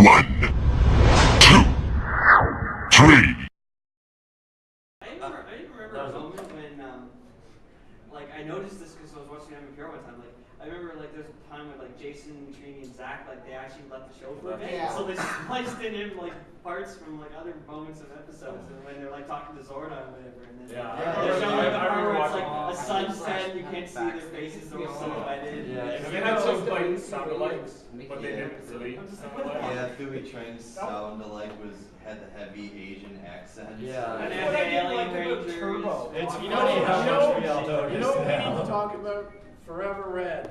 One, two, three. I remember a moment when, like, I noticed this because I was watching MPR one time. Like, I remember, like, there's a time when, like, Jason, Trini, and Zach, like, they actually left the show for a bit. Yeah. So they spliced in, like, parts from, like, other moments of episodes. And when they're, like, talking to Zordon or whatever. And then, they're showing the part where it's, like, a sunset, you can't see their faces, they're all silhouetted. Yeah, because they had some, like, sound-alikes, but they didn't really sound alike. Yeah, Thuy Train's sound-alike had the heavy Asian accent. Yeah. And they have the alien rangers. Turbo. It's You funny know how much we all what notice we now. need to talk about? Forever Red.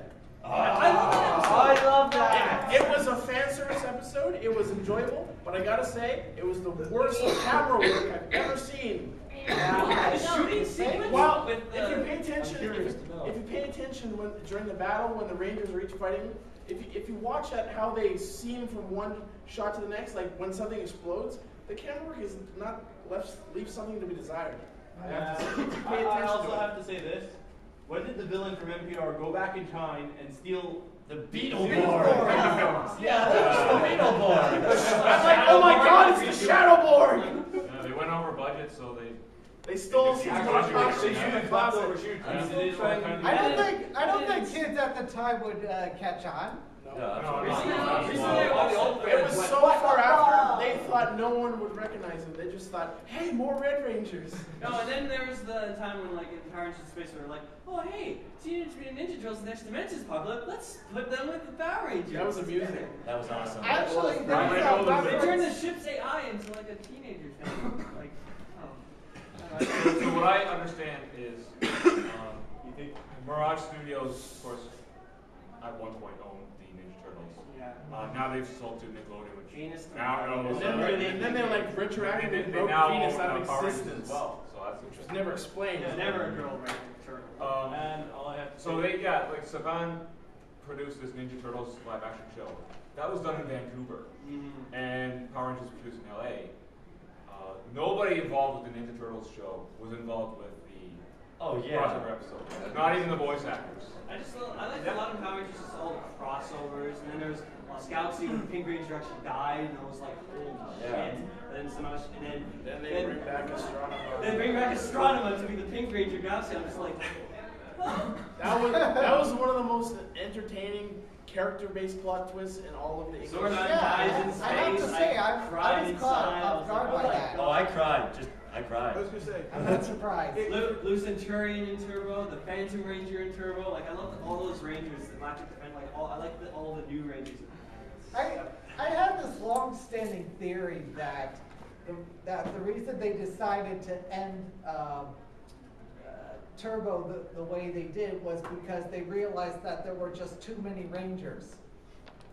I love that. It was a fan service episode. It was enjoyable, but I gotta say, it was the worst camera work I've ever seen. The shooting sequence. Well, with if you pay the, attention, if you pay attention during the battle when the Rangers are each fighting, if you watch how they seem from one shot to the next, like when something explodes, the camera work is not leaves something to be desired. I have to say, if you pay attention I also to it. have to say this. When did the villain from NPR go back in time and steal The Beetleborg. Yeah, the Beetleborg. I'm like, oh my God, it's the Shadowborg! Yeah, they went over budget, so They stole They some just more used content from the classic. I don't think kids at the time would catch on. It was so far after they thought no one would recognize them. They just thought, hey, more Red Rangers. No, and then there was the time when, like, in Power Rangers Space, we were like, oh, hey, Teenage Mutant Ninja Turtles Next Dimensions popped up. Let's put them with the Power Rangers. That was amusing. that was awesome. Actually, They turned the ship's AI into, like, a teenager thing. Like, So what I understand is, you think Mirage Studios, of course, at one point owned the Ninja Turtles. yeah. Now they've sold to Nickelodeon, which Venus to now Mars. owns. And then they like retroactively they broke now Venus own out of Power Rangers existence. as well. So that's Which was interesting. never explained. There's never a girl Ranger turtle. And all I have to So they, like Saban produced this Ninja Turtles live action show. That was done in Vancouver, and Power Rangers was produced in LA. Nobody involved with the Ninja Turtles show was involved with the crossover episode. Not even the voice actors. I like a lot of Power Rangers, just all the crossovers, and then there was Scout Scene when the Pink Ranger actually died, and I was like, holy shit. And then so much, and Then they bring back Astronema. They bring back Astronema to be the Pink Ranger Galaxy. I'm just like, That was one of the most entertaining character-based plot twists in all of the English. Zordon dies in space. I have to say, I cried was caught inside. off guard by that. Oh, I cried. I cried. I was gonna say. I'm not surprised. Blue Centurion in Turbo, the Phantom Ranger in Turbo. Like, I love all those Rangers, the Galactic Defense. Like, I like all the new Rangers. I have this long-standing theory that the reason they decided to end Turbo the way they did was because they realized that there were just too many Rangers.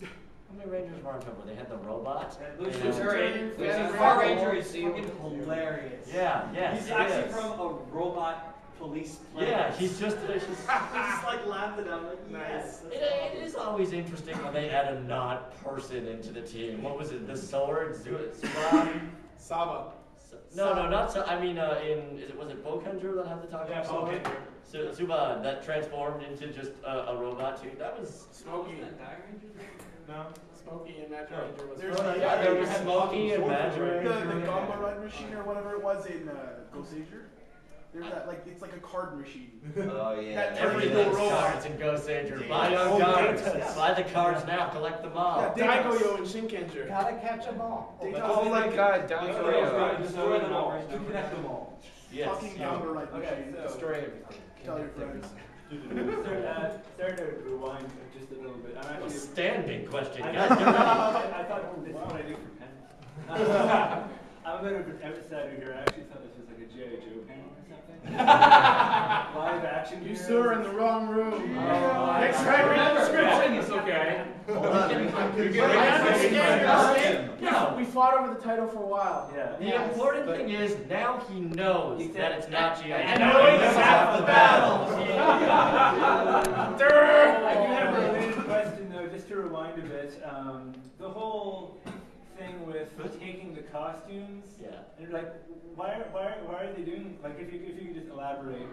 How many Rangers were on Turbo? They had the robot. Blue They had- Centurion, Phantom Power Ranger. Ranger is fucking hilarious. Yeah, yes. He's it actually is. from a robot police plane. Yeah, he's just. I just like laughed at him, like, yes. It is always interesting when they add a not person into the team. What was it? The sword? Suban? Saba. No, not so. I mean, was it Bokenju that had the talking Yeah, sword? Bokenju. Suban that transformed into just a robot too. That was. Smokey. No. Smokey and Magic Ranger was. There was Smokey and Magic Ranger. The Gamba Run machine or whatever it was in Ghost Ager. There's that it's like a card machine. Oh yeah. That Everything's robot. cards in Ghost Ager. Buy your cards. Buy the cards now. Collect them all. Daigoyo and Shinkenger. Gotta catch them all. Oh my God, Daigoyo. Destroy them all. Connect them all. Yes. Fucking Gamba Run machine. Destroy everything. Tell your friends. Sorry to rewind just a little bit. I'm A actually. standing question. I God thought damn this is what I do for pen. I'm a bit of an outsider here. I actually thought this was like a G.I. Joe panel or something. Live action. You sir are in the wrong room. Next time, read the description. It's okay. Yeah, we fought over the title for a while. Yeah. The important thing is now he knows that it's not G.I. And Joe. knowing is half the battle. Durr! I do have a related question though, just to rewind a bit. The whole thing with taking the costumes. Yeah. And like, why are they doing? Like, if you could just elaborate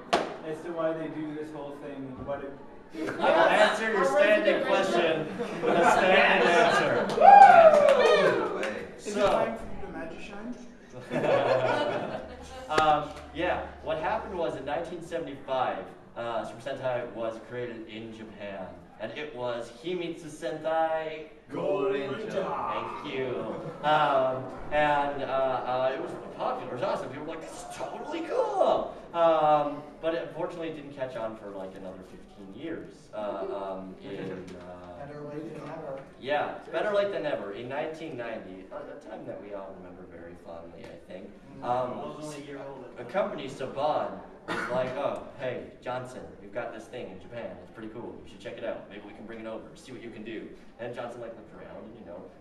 as to why they do this whole thing, what it. I will answer your standing question with a standing answer. 1975, Super Sentai was created in Japan, and it was Himitsu Sentai Gorinja. Thank you. It was popular. It was awesome. People were like, "This is totally cool." But it unfortunately didn't catch on for like another 15 years. Better late than never. Yeah, it's better late than never. In 1990, a time that we all remember very fondly, I think. I was only a year old. A company, Saban, was like, "Oh, hey, Johnson, we've got this thing in Japan. It's pretty cool. You should check it out. Maybe we can bring it over, see what you can do." And Johnson like looked around, and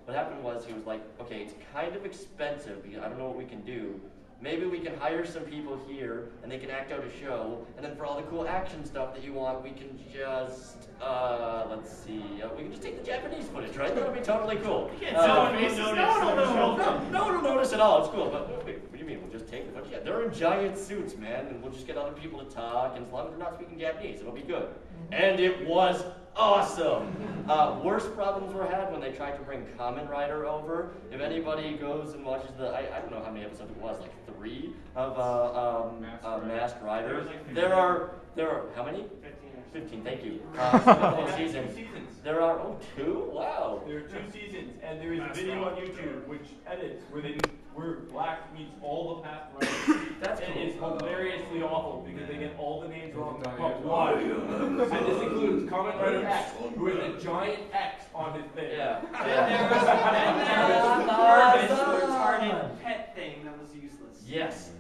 what happened was he was like, "Okay, it's kind of expensive because I don't know what we can do. Maybe we can hire some people here, and they can act out a show, and then for all the cool action stuff that you want, we can just, let's see, we can just take the Japanese footage, right? That'll be totally cool." No one will notice. No one will notice at all. It's cool. But wait, what do you mean? We'll just take the footage? Yeah, they're in giant suits, man, and we'll just get other people to talk, and as long as they're not speaking Japanese, it'll be good. And it was awesome. Worst problems were had when they tried to bring Kamen Rider over. If anybody goes and watches I don't know how many episodes it was, like 3 of Masked Rider. There are how many? 15, thank you. Seasons. There are 2? Wow. There are 2 seasons, and there is a video on YouTube which edits where Black meets all the past writers. That's cool. It is hilariously awful because they get all the names wrong. But why? And this includes Kamen Rider X, who has a giant X on his face. Yeah. There was a retarded pet thing that was useless. Yes.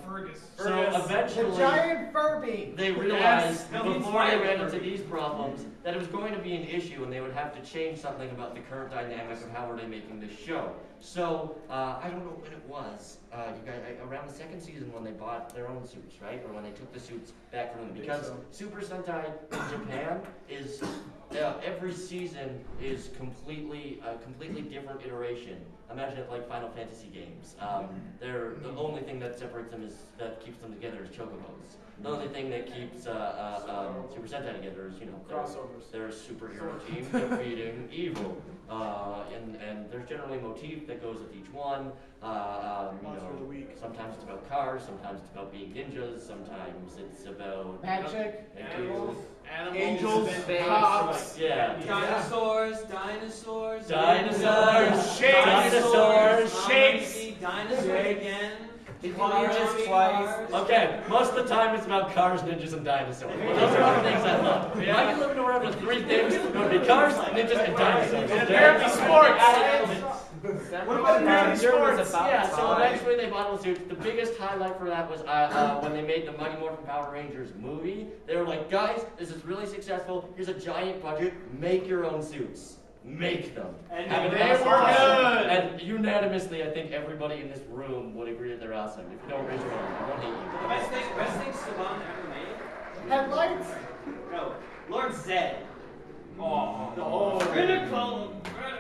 Fergus. So eventually, The giant Furby. they realized Yes. before they ran into these problems that it was going to be an issue, and they would have to change something about the current dynamic of how were they making this show. So I don't know when it was. You guys, around the 2nd season when they bought their own suits, right, or when they took the suits back from them, because Super Sentai in Japan is every season is completely different iteration. Imagine it like Final Fantasy games. They're the only thing that separates them that keeps them together is chocobos. The only thing that keeps Super Sentai together is their superhero team defeating evil. And there's generally a motif that goes with each one. Sometimes it's about cars, sometimes it's about being ninjas, sometimes it's about Magic. Animals, Angels, cops, yeah. Dinosaurs, shapes, dinosaurs again. Ninjas twice. Okay, most of the time it's about cars, ninjas, and dinosaurs. Well, those are the things I love. If I could live in a world with 3 things, it would be cars, ninjas, and dinosaurs. And apparently sports. What about American sports? Yeah, so eventually they bought all the suits. The biggest highlight for that was when they made the Mighty Morphin Power Rangers movie. They were like, "Guys, this is really successful. Here's a giant budget. Make your own suits. Make them." And Have they an were awesome. good. And unanimously, I think everybody in this room would agree that they're awesome. If you don't raise your hand, I won't hate The you. best thing Saban ever made? Headlights. No, Lord Zed. Oh. Critical.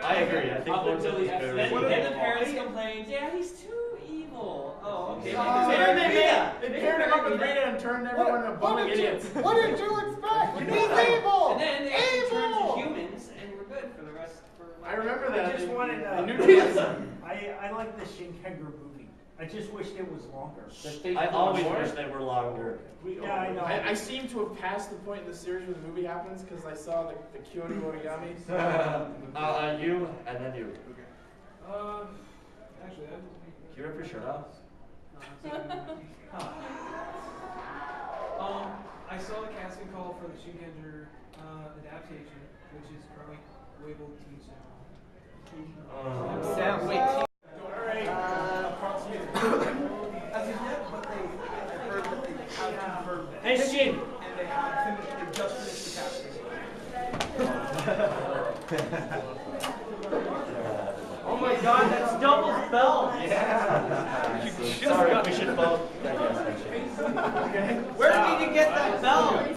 I agree. I think Up Lord Zed until is the very Then What are the they- parents complained, "Yeah, he's too evil." Oh, okay. They paired him up with Rita and turned everyone into bumbling idiots. What did you expect? He's evil. And then they actually turned Evil. to humans, and we're good for the rest. I remember that. I just wanted the new I like the Shinkenger movie. I just wished it was longer. I always wish they were longer. Yeah, I know. I seem to have passed the point in the series where the movie happens because I saw the Kyoto origami. You, and then you. Actually, Can you rip your shirt off? I saw the casting call for the Shinkenger adaptation, which is currently Weibo TV channel. Sam, wait. As of yet, but I heard that they have confirmed it. Hey, Shin. And they just finished the casting. Oh my God, that's double spell. Yeah. Sorry, we should both. Where did you get that bell?